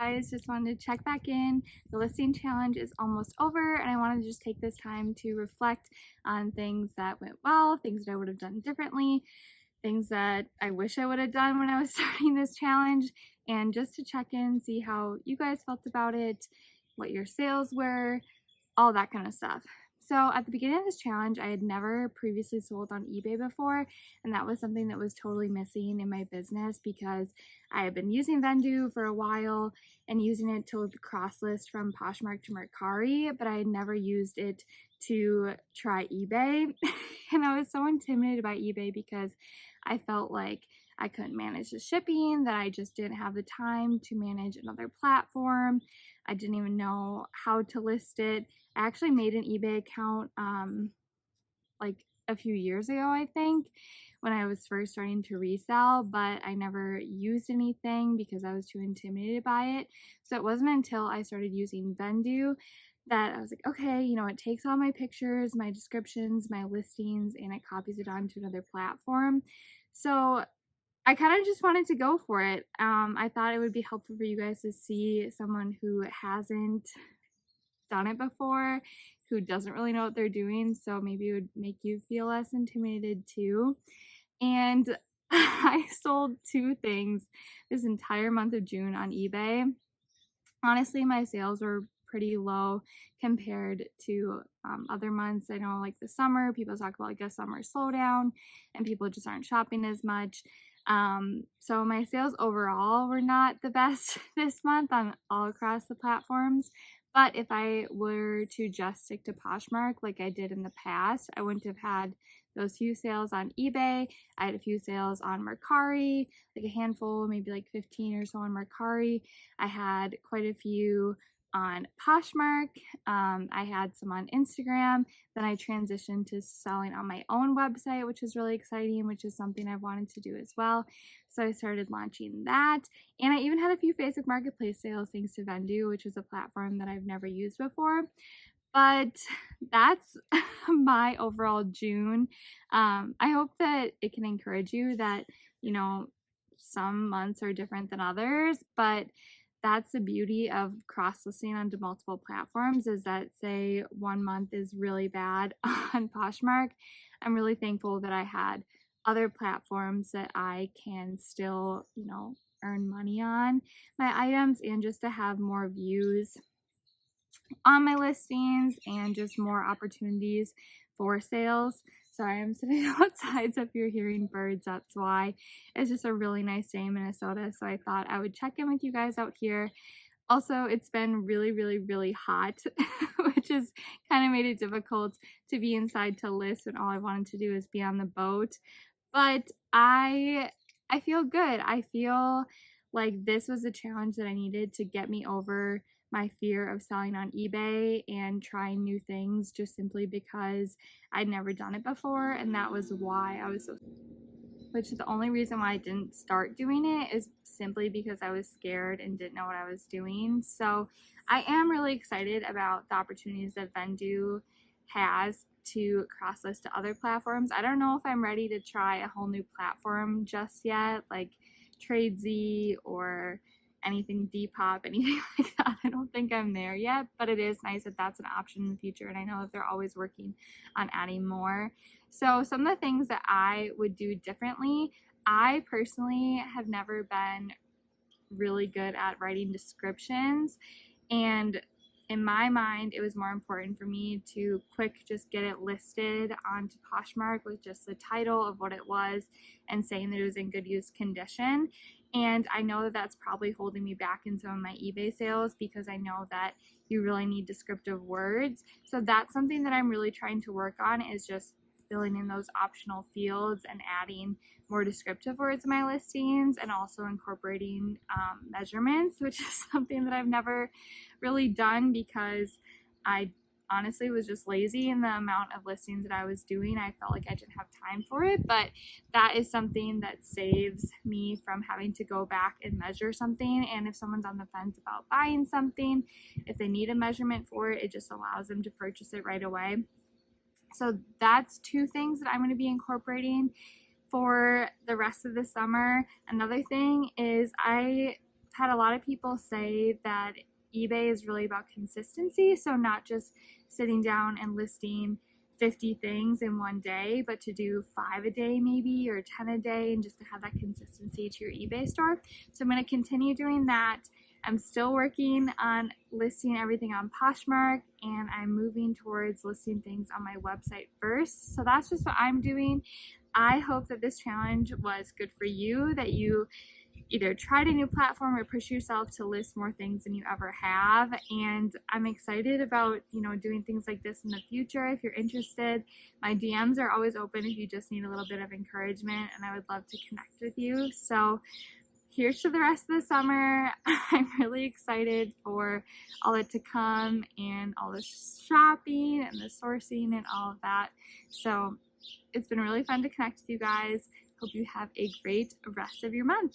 guys, just wanted to check back in. The listing challenge is almost over, and I wanted to just take this time to reflect on things that went well, things that I would have done differently, things that I wish I would have done when I was starting this challenge, and just to check in, see how you guys felt about it, what your sales were, all that kind of stuff. So at the beginning of this challenge, I had never previously sold on eBay before, and that was something that was totally missing in my business because I had been using Vendoo for a while and using it to cross list from Poshmark to Mercari, but I had never used it to try eBay. And I was so intimidated by eBay because I felt like I couldn't manage the shipping, that I just didn't have the time to manage another platform. I didn't even know how to list it. I actually made an eBay account like a few years ago, I think, when I was first starting to resell, but I never used anything because I was too intimidated by it. So it wasn't until I started using Vendoo that I was like, okay, you know, it takes all my pictures, my descriptions, my listings, and it copies it onto another platform. So I kind of just wanted to go for it. I thought it would be helpful for you guys to see someone who hasn't done it before, who doesn't really know what they're doing, so maybe it would make you feel less intimidated too. And I sold 2 things this entire month of June on eBay. Honestly, my sales were pretty low compared to other months. I know, like the summer, people talk about like a summer slowdown and people just aren't shopping as much. So my sales overall were not the best this month on all across the platforms. But if I were to just stick to Poshmark like I did in the past, I wouldn't have had those few sales on eBay. I had a few sales on Mercari, like a handful, maybe like 15 or so on Mercari. I had quite a few on Poshmark. I had some on Instagram. Then I transitioned to selling on my own website, which is really exciting, which is something I've wanted to do as well. So I started launching that. And I even had a few Facebook Marketplace sales thanks to Vendoo, which is a platform that I've never used before. But that's my overall June. I hope that it can encourage you that, you know, some months are different than others, but that's the beauty of cross-listing onto multiple platforms, is that say one month is really bad on Poshmark, I'm really thankful that I had other platforms that I can still, you know, earn money on my items, and just to have more views on my listings and just more opportunities for sales. Sorry, I'm sitting outside, so if you're hearing birds, that's why. It's just a really nice day in Minnesota, so I thought I would check in with you guys out here. Also, it's been really, really, really hot, which has kind of made it difficult to be inside to list when all I wanted to do is be on the boat. But I feel good. I feel like this was a challenge that I needed to get me over my fear of selling on eBay and trying new things, just simply because I'd never done it before, and that was why I was so, which is the only reason why I didn't start doing it is simply because I was scared and didn't know what I was doing. So I am really excited about the opportunities that Vendoo has to cross list to other platforms. I don't know if I'm ready to try a whole new platform just yet, like Tradesy or anything Depop, anything like that. I don't think I'm there yet, but it is nice that that's an option in the future, and I know that they're always working on adding more. So some of the things that I would do differently, I personally have never been really good at writing descriptions, and in my mind, it was more important for me to just get it listed onto Poshmark with just the title of what it was and saying that it was in good use condition. And I know that that's probably holding me back in some of my eBay sales because I know that you really need descriptive words. So that's something that I'm really trying to work on, is just filling in those optional fields and adding more descriptive words in my listings, and also incorporating measurements, which is something that I've never really done because I honestly was just lazy in the amount of listings that I was doing. I felt like I didn't have time for it, but that is something that saves me from having to go back and measure something. And if someone's on the fence about buying something, if they need a measurement for it, it just allows them to purchase it right away. So that's 2 things that I'm going to be incorporating for the rest of the summer. Another thing is I had a lot of people say that eBay is really about consistency. So not just sitting down and listing 50 things in one day, but to do 5 a day maybe, or 10 a day, and just to have that consistency to your eBay store. So I'm going to continue doing that. I'm still working on listing everything on Poshmark, and I'm moving towards listing things on my website first. So that's just what I'm doing. I hope that this challenge was good for you, that you either tried a new platform or push yourself to list more things than you ever have. And I'm excited about, doing things like this in the future. If you're interested, my DMs are always open if you just need a little bit of encouragement, and I would love to connect with you. So here's to the rest of the summer. I'm really excited for all that to come, and all the shopping and the sourcing and all of that. So it's been really fun to connect with you guys. Hope you have a great rest of your month.